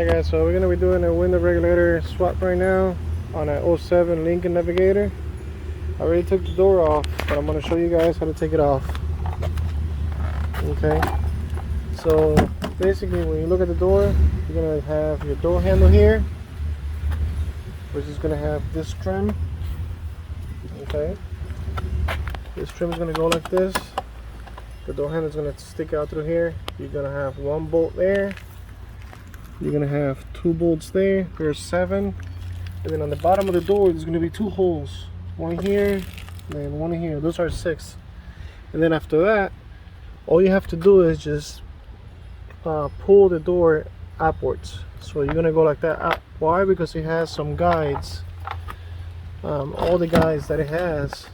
Alright guys, so we're going to be doing a window regulator swap right now on a 07 Lincoln Navigator. I already took the door off, but I'm going to show you guys how to take it off. Okay, so basically when you look at the door, you're going to have your door handle here, which is going to have this trim. Okay, this trim is going to go like this. The door handle is going to stick out through here. You're going to have one bolt there. You're going to have two bolts there. There's 7. And then on the bottom of the door, there's going to be 2 holes. One here, and one here. Those are 6. And then after that, all you have to do is just pull the door upwards. So you're going to go like that up. Why? Because it has some guides. All the guides that it has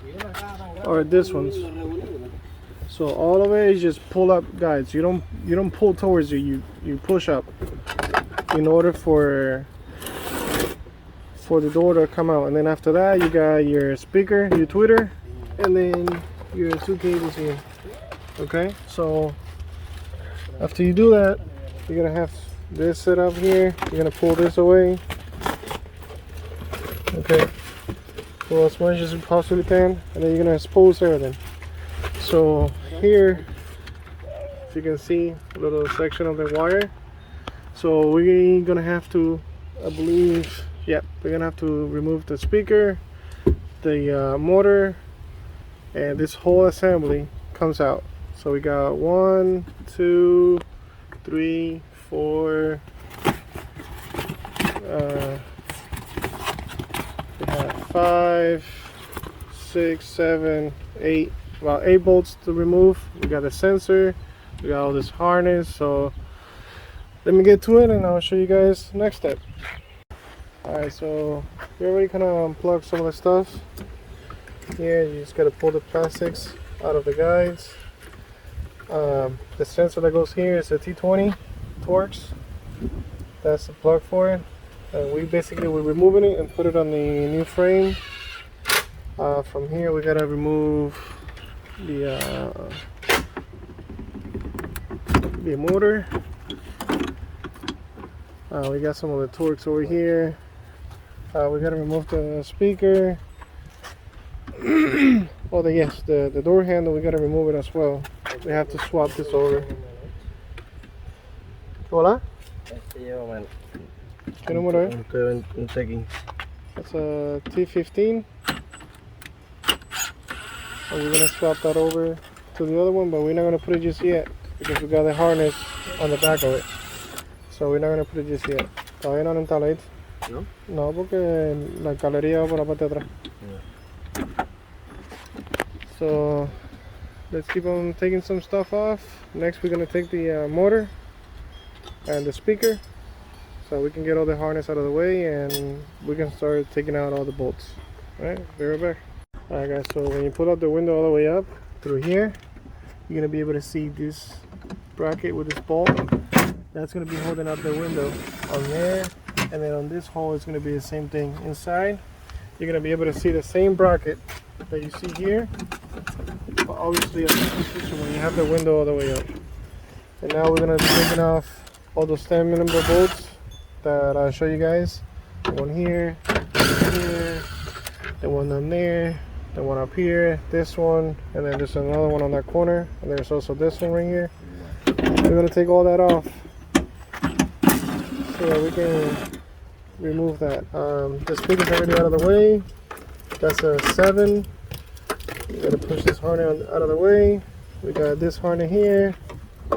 are this ones. So all of it is just pull up guides. You don't pull towards you. You push up in order for the door to come out. And then after that, you got your speaker, your tweeter, and then your 2 cables here. Okay, so after you do that, you're gonna have this set up here. You're gonna pull this away. Okay, pull as much as you possibly can, and then you're gonna expose everything. So here, if you can see a little section of the wire. So we're gonna have to, I believe, we're gonna have to remove the speaker, the motor, and this whole assembly comes out. So we got 1, 2, 3, 4. We have 5, 6, 7, 8. About 8 bolts to remove. We got a sensor. We got all this harness. So let me get to it, and I'll show you guys next step. Alright, so we already kind of unplugged some of the stuff. Here, you just got to pull the plastics out of the guides. The sensor that goes here is a T20 Torx. That's the plug for it. We're removing it and put it on the new frame. From here, we got to remove the motor. We got some of the Torx over here. We gotta remove the speaker. Oh, the door handle, we gotta remove it as well. We have to swap this over. Hola? ¿Qué número es? That's a T15. And we're gonna swap that over to the other one, but we're not gonna put it just yet because we got the harness on the back of it. So we're not gonna put it just yet. Todavía no instala it. ¿No? No, porque la galería va por la parte de atrás. Yeah. So let's keep on taking some stuff off. Next we're gonna take the motor and the speaker, so we can get all the harness out of the way and we can start taking out all the bolts. Alright, be right back. Alright guys, so when you pull up the window all the way up through here, you're gonna be able to see this bracket with this bolt. That's going to be holding up the window on there, and then on this hole it's going to be the same thing. Inside, you're going to be able to see the same bracket that you see here, but obviously at this position when you have the window all the way up. And now we're going to be taking off all those 10mm bolts that I show you guys. The one here, the one down there, the one up here, this one, and then there's another one on that corner, and there's also this one right here. We're going to take all that off so that we can remove that. The speaker's already out of the way. That's a 7. We gotta push this harness out of the way. We got this harness here,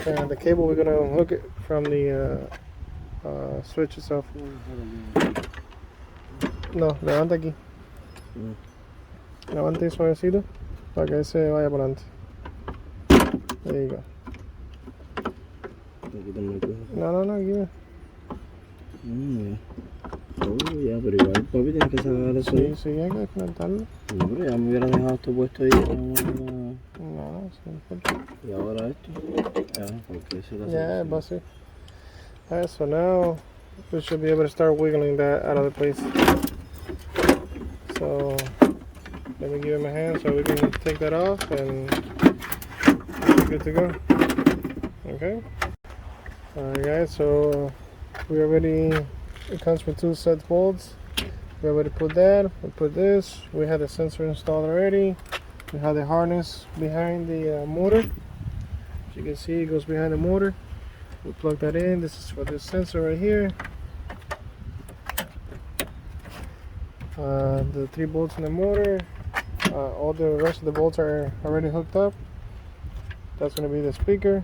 and the cable we're gonna unhook it from the switch itself. No, levanta aquí. Levanta suavecito para que se vaya por adelante. There you go. No, aquí. Ya, pero igual, papi, tienes que sacar eso. Sí, hay que desconectarlo. No, pero ya me hubieras dejado esto puesto ahí. No, sí, importa. Y ahora esto. Ya, porque eso lo Yeah, but see. Alright, so now we should be able to start wiggling that out of the place. So let me give him a hand so we can take that off and we're good to go. Okay. Alright guys, so it comes with 2 set bolts. We already put that. We put this. We had the sensor installed already. We have the harness behind the motor. As you can see, it goes behind the motor. We plug that in. This is for this sensor right here. The 3 bolts in the motor. All the rest of the bolts are already hooked up. That's going to be the speaker.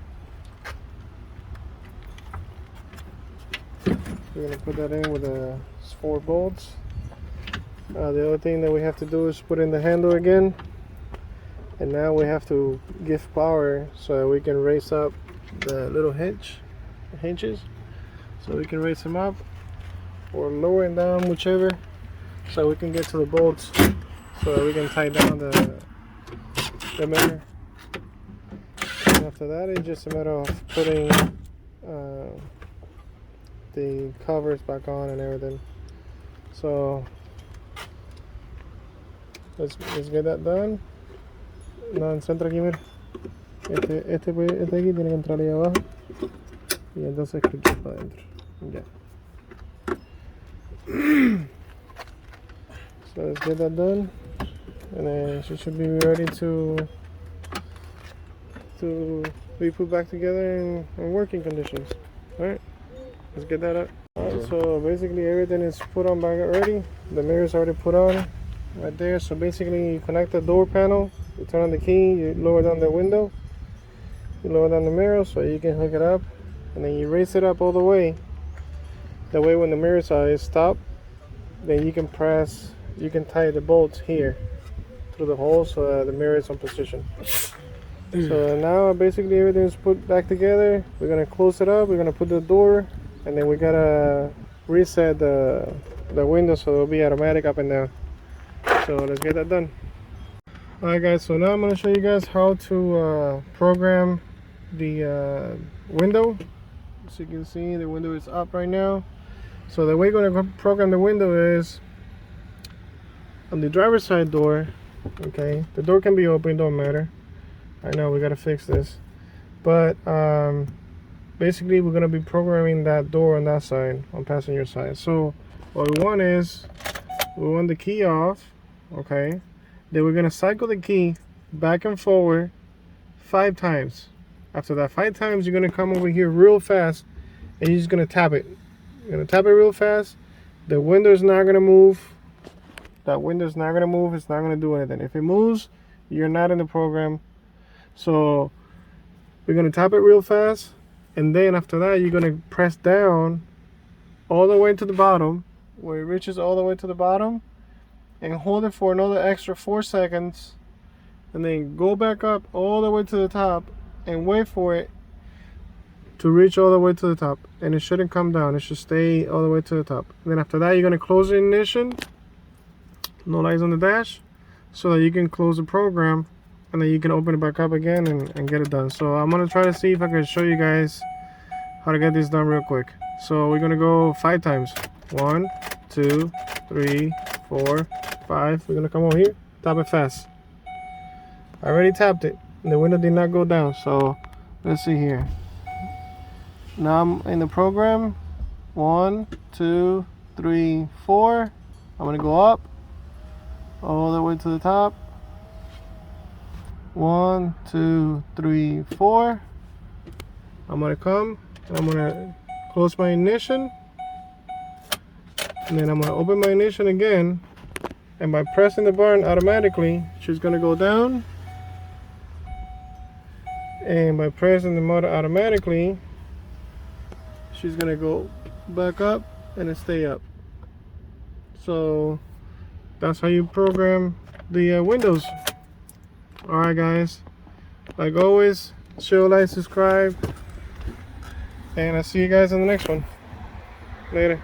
We're going to put that in with the 4 bolts. The other thing that we have to do is put in the handle again. And now we have to give power so that we can raise up the little hinges. So we can raise them up or lower and down, whichever. So we can get to the bolts so that we can tie down the mirror. And after that, it's just a matter of putting the covers back on and everything. So let's get that done. No, centra aquí, mira. Este aquí tiene que entrar ahí abajo y entonces clicar para adentro. Ya. So let's get that done, and then she should be ready to be put back together in working conditions. All right, let's get that up. All right, so basically everything is put on back already. The mirror's already put on right there. So basically you connect the door panel, you turn on the key, you lower down the window, you lower down the mirror so you can hook it up, and then you raise it up all the way. That way when the mirror is stopped, then you can tie the bolts here through the hole so that the mirror is on position. So now basically everything is put back together. We're gonna close it up, we're gonna put the door, and then we gotta reset the window so it'll be automatic up and down. So let's get that done. Alright guys, so now I'm gonna show you guys how to program the window. As you can see, the window is up right now. So the way we're gonna program the window is on the driver's side door. Okay, the door can be open, don't matter. I know we gotta fix this, but basically we're gonna be programming that door on that side, on passenger side. So what we want is we want the key off. Okay, then we're gonna cycle the key back and forward 5 times. After that 5 times, you're gonna come over here real fast and you're just gonna tap it. You're gonna tap it real fast. The window's not gonna move. That window's not gonna move. It's not gonna do anything. If it moves, you're not in the program. So we're gonna tap it real fast, and then after that you're gonna press down all the way to the bottom where it reaches all the way to the bottom, and hold it for another extra 4 seconds, and then go back up all the way to the top and wait for it to reach all the way to the top. And it shouldn't come down, it should stay all the way to the top. And then after that you're gonna close the ignition, no lights on the dash, so that you can close the program, and then you can open it back up again and get it done. So I'm gonna try to see if I can show you guys how to get this done real quick. So we're gonna go 5 times. 1, 2, 3, 4, 5. We're gonna come over here, tap it fast. I already tapped it, the window did not go down. So let's see here. Now I'm in the program. 1, 2, 3, 4. I'm gonna go up all the way to the top. 1, 2, 3, 4. I'm gonna come and I'm gonna close my ignition, and then I'm gonna open my ignition again, and by pressing the button automatically she's gonna go down, and by pressing the motor automatically she's gonna go back up and stay up. So that's how you program the windows. Alright guys, like always, share, like, subscribe, and I'll see you guys in the next one. Later.